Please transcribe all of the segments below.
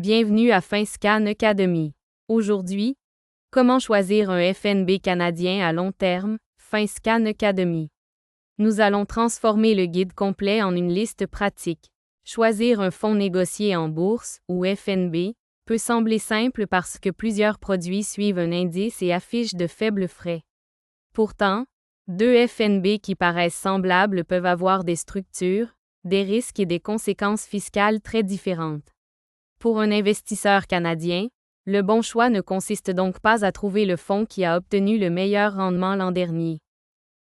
Bienvenue à FinScan Academy. Aujourd'hui, comment choisir un FNB canadien à long terme, FinScan Academy. Nous allons transformer le guide complet en une liste pratique. Choisir un fonds négocié en bourse, ou FNB, peut sembler simple parce que plusieurs produits suivent un indice et affichent de faibles frais. Pourtant, deux FNB qui paraissent semblables peuvent avoir des structures, des risques et des conséquences fiscales très différentes. Pour un investisseur canadien, le bon choix ne consiste donc pas à trouver le fonds qui a obtenu le meilleur rendement l'an dernier.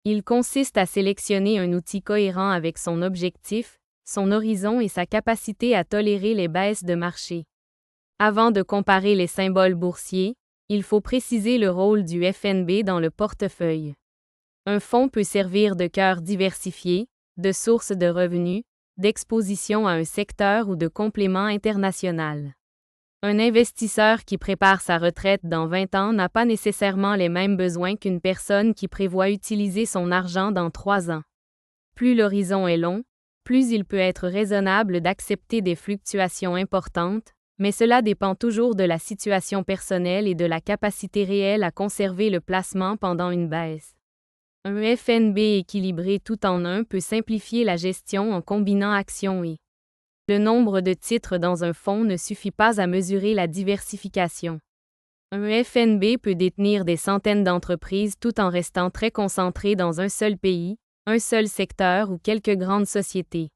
Il consiste à sélectionner un outil cohérent avec son objectif, son horizon et sa capacité à tolérer les baisses de marché. Avant de comparer les symboles boursiers, il faut préciser le rôle du FNB dans le portefeuille. Un fonds peut servir de cœur diversifié, de source de revenus, d'exposition à un secteur ou de complément international. Un investisseur qui prépare sa retraite dans 20 ans n'a pas nécessairement les mêmes besoins qu'une personne qui prévoit utiliser son argent dans 3 ans. Plus l'horizon est long, plus il peut être raisonnable d'accepter des fluctuations importantes, mais cela dépend toujours de la situation personnelle et de la capacité réelle à conserver le placement pendant une baisse. Un FNB équilibré tout en un peut simplifier la gestion en combinant actions et le nombre de titres dans un fonds ne suffit pas à mesurer la diversification. Un FNB peut détenir des centaines d'entreprises tout en restant très concentré dans un seul pays, un seul secteur ou quelques grandes sociétés.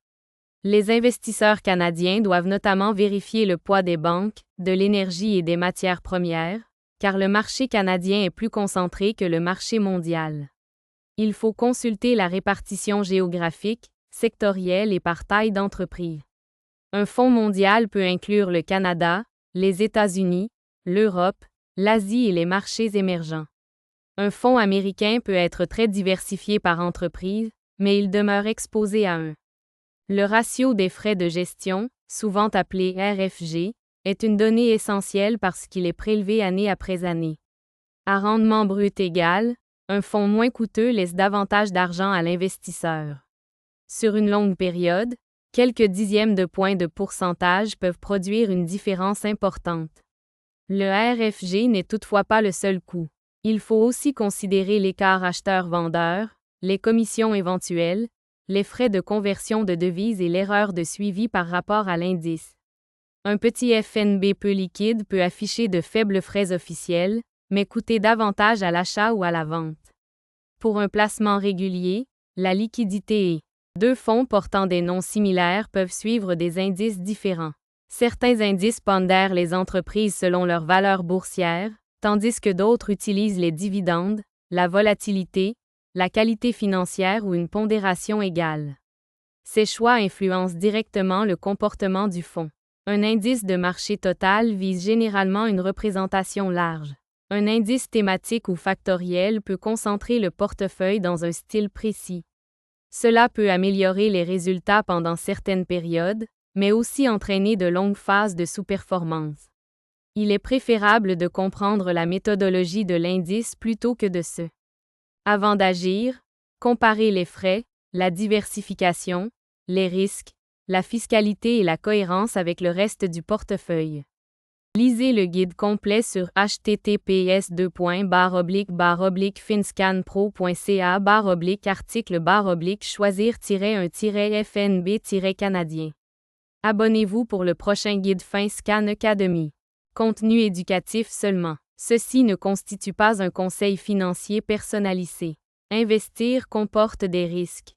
Les investisseurs canadiens doivent notamment vérifier le poids des banques, de l'énergie et des matières premières, car le marché canadien est plus concentré que le marché mondial. Il faut consulter la répartition géographique, sectorielle et par taille d'entreprise. Un fonds mondial peut inclure le Canada, les États-Unis, l'Europe, l'Asie et les marchés émergents. Un fonds américain peut être très diversifié par entreprise, mais il demeure exposé à un. Le ratio des frais de gestion, souvent appelé RFG, est une donnée essentielle parce qu'il est prélevé année après année. À rendement brut égal, un fonds moins coûteux laisse davantage d'argent à l'investisseur. Sur une longue période, quelques dixièmes de points de pourcentage peuvent produire une différence importante. Le RFG n'est toutefois pas le seul coût. Il faut aussi considérer l'écart acheteur-vendeur, les commissions éventuelles, les frais de conversion de devises et l'erreur de suivi par rapport à l'indice. Un petit FNB peu liquide peut afficher de faibles frais officiels, mais coûter davantage à l'achat ou à la vente. Pour un placement régulier, la liquidité est. Deux fonds portant des noms similaires peuvent suivre des indices différents. Certains indices pondèrent les entreprises selon leur valeur boursière, tandis que d'autres utilisent les dividendes, la volatilité, la qualité financière ou une pondération égale. Ces choix influencent directement le comportement du fonds. Un indice de marché total vise généralement une représentation large. Un indice thématique ou factoriel peut concentrer le portefeuille dans un style précis. Cela peut améliorer les résultats pendant certaines périodes, mais aussi entraîner de longues phases de sous-performance. Il est préférable de comprendre la méthodologie de l'indice plutôt que de se. Avant d'agir, comparer les frais, la diversification, les risques, la fiscalité et la cohérence avec le reste du portefeuille. Lisez le guide complet sur https://finscan.pro.ca/article/choisir-un-FNB-canadien. Abonnez-vous pour le prochain guide FinScan Academy. Contenu éducatif seulement. Ceci ne constitue pas un conseil financier personnalisé. Investir comporte des risques.